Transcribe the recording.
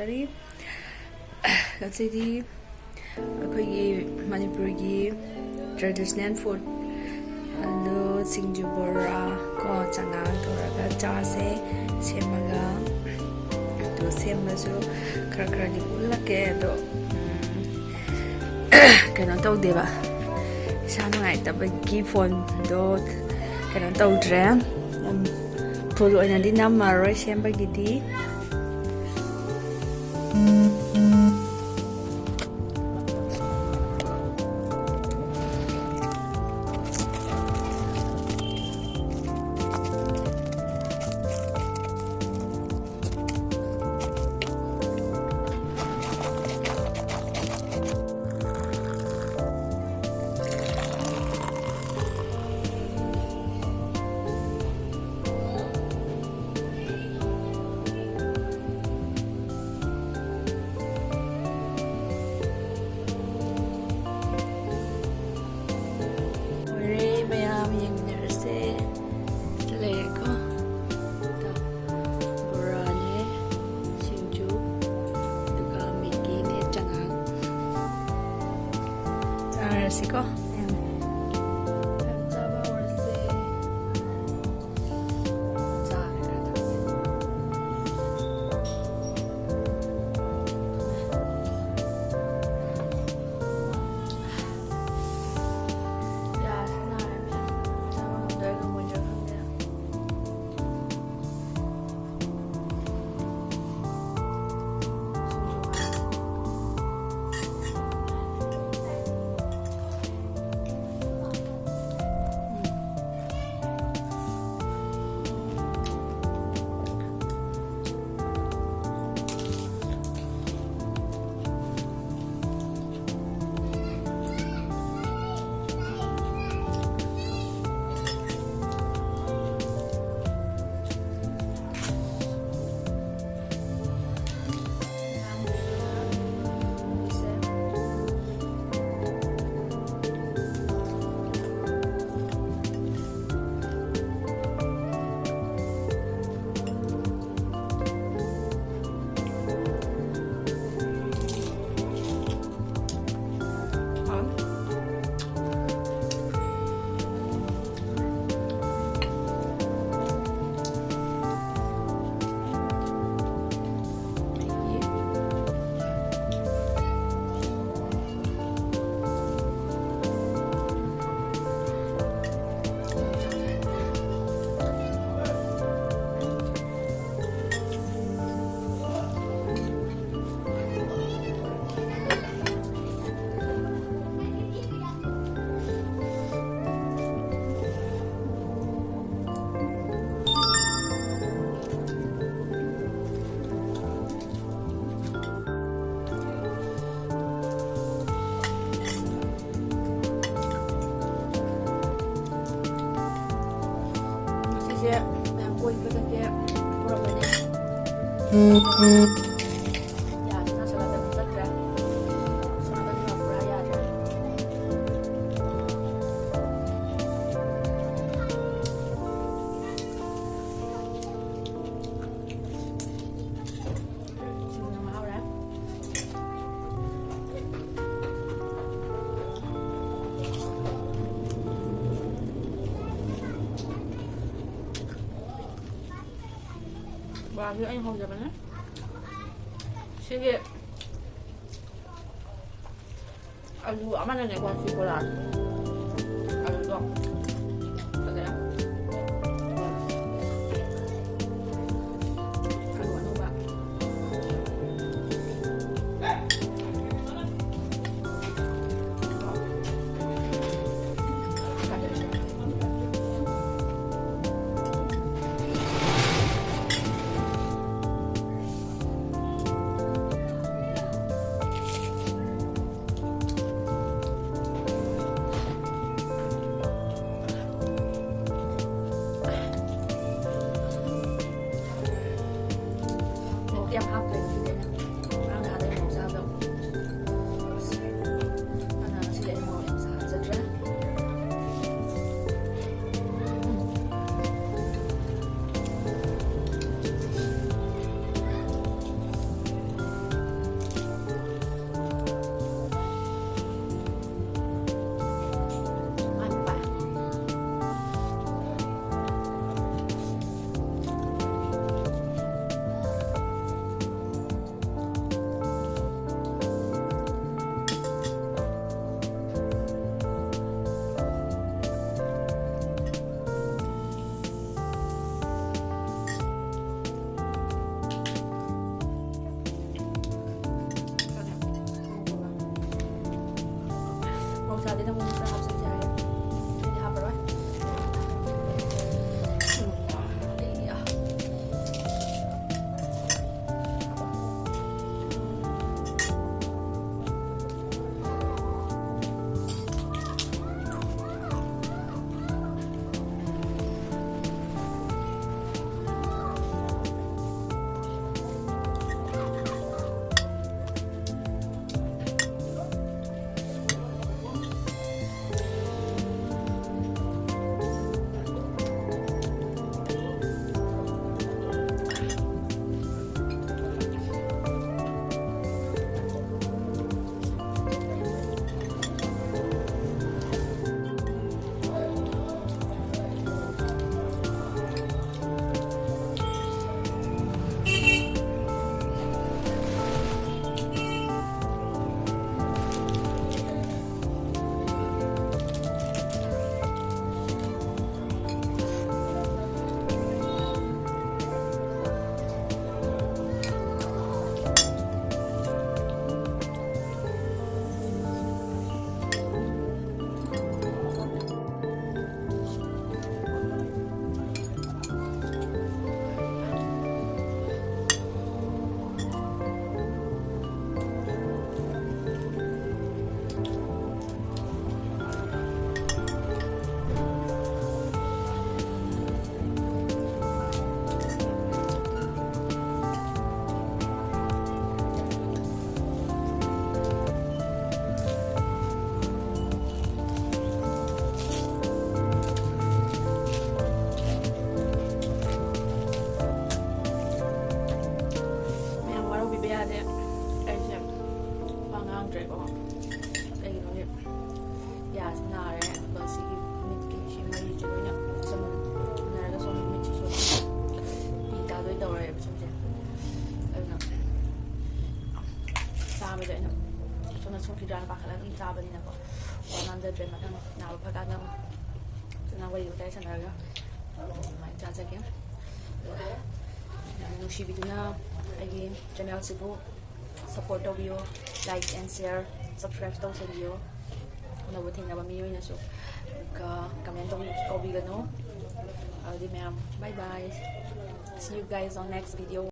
ꯊꯥꯒꯠꯆꯔꯤ ꯉꯁꯤꯗꯤ ꯑꯩꯈꯣꯏꯒꯤ ꯃꯅꯤꯄꯨꯔꯒꯤ ꯇ꯭ꯔꯦꯗꯤꯁꯅꯦꯜ ꯐꯨꯗ ꯑꯗꯨ ꯁꯤꯡꯖꯨ ꯕꯣꯔꯥ ꯀꯣ ꯆꯉꯥꯡ ꯇꯧꯔꯒ ꯆꯥꯁꯦ ꯁꯦꯝꯃꯒ ꯑꯗꯨ ꯁꯦꯝꯕꯁꯨ ꯈꯔꯗꯤ ꯎꯠꯂꯛꯀꯦ ꯑꯗꯣ ꯀꯩꯅꯣ ꯇꯧꯗꯦꯕ ꯏꯁꯥ ꯅꯨꯡꯉꯥꯏꯇꯕꯒꯤ ꯐꯣꯟꯗꯣ ꯀꯩꯅꯣ ꯇꯧꯗ꯭ꯔꯦ ꯐꯨꯜ ꯑꯣꯏꯅꯗꯤ ꯅꯝꯃꯔꯣꯏ ꯁꯦꯝꯕꯒꯤꯗꯤ Siko. Yang kue itu kayak kurang banyak. Ya, kita selatan besar ya. Selatan juga beraya aja. Sini mahal ya. Và như anh Hồng giờ này 시계 아주 아마는 내고 할 수 있구나. 아주 좋아. 그래요? 아주 너무 좋아. ꯅꯥꯕꯗꯣ ꯑꯩꯅ ꯁꯣꯝꯗ ꯁꯣꯛꯈꯤꯗ꯭ꯔꯥꯅ ꯄꯥꯈꯠꯂꯒ ꯑꯗꯨꯝ ꯆꯥꯕꯅꯤꯅꯀꯣ ꯋꯥ ꯉꯥꯡꯖꯗ꯭ꯔꯦ ꯃꯊꯪ ꯅꯥꯕ ꯐꯔꯀꯥꯟꯗ ꯑꯃꯨꯛ ꯐꯖꯅ ꯋꯥꯔꯤ ꯋꯥꯇꯥꯏ ꯁꯥꯟꯅꯔꯒ ꯑꯗꯨꯃꯥꯏꯅ ꯆꯥꯖꯒꯦ ꯌꯥꯝ ꯅꯨꯡꯁꯤꯕꯤꯗꯨꯅ ꯑꯩꯒꯤ ꯆꯦꯅꯦꯜꯁꯤꯕꯨ ꯁꯞꯄꯣꯔꯠ ꯇꯧꯕꯤꯌꯣ ꯂꯥꯏꯛ ꯑꯦꯟ ꯁꯤꯌꯔ ꯁꯕꯁꯀ꯭ꯔꯥꯏꯕ ꯇꯧꯁꯟꯕꯤꯌꯣ ꯑꯅꯧꯕ ꯊꯦꯡꯅꯕ ꯃꯤꯑꯣꯏꯅꯁꯨ ꯑꯗꯨꯒ ꯀꯃꯦꯟ ꯇꯧꯕꯤꯒꯅꯨ ꯑꯗꯨꯗꯤ ꯃꯌꯥꯝ ꯕꯥꯏ ꯕꯥꯏ see you guys on next video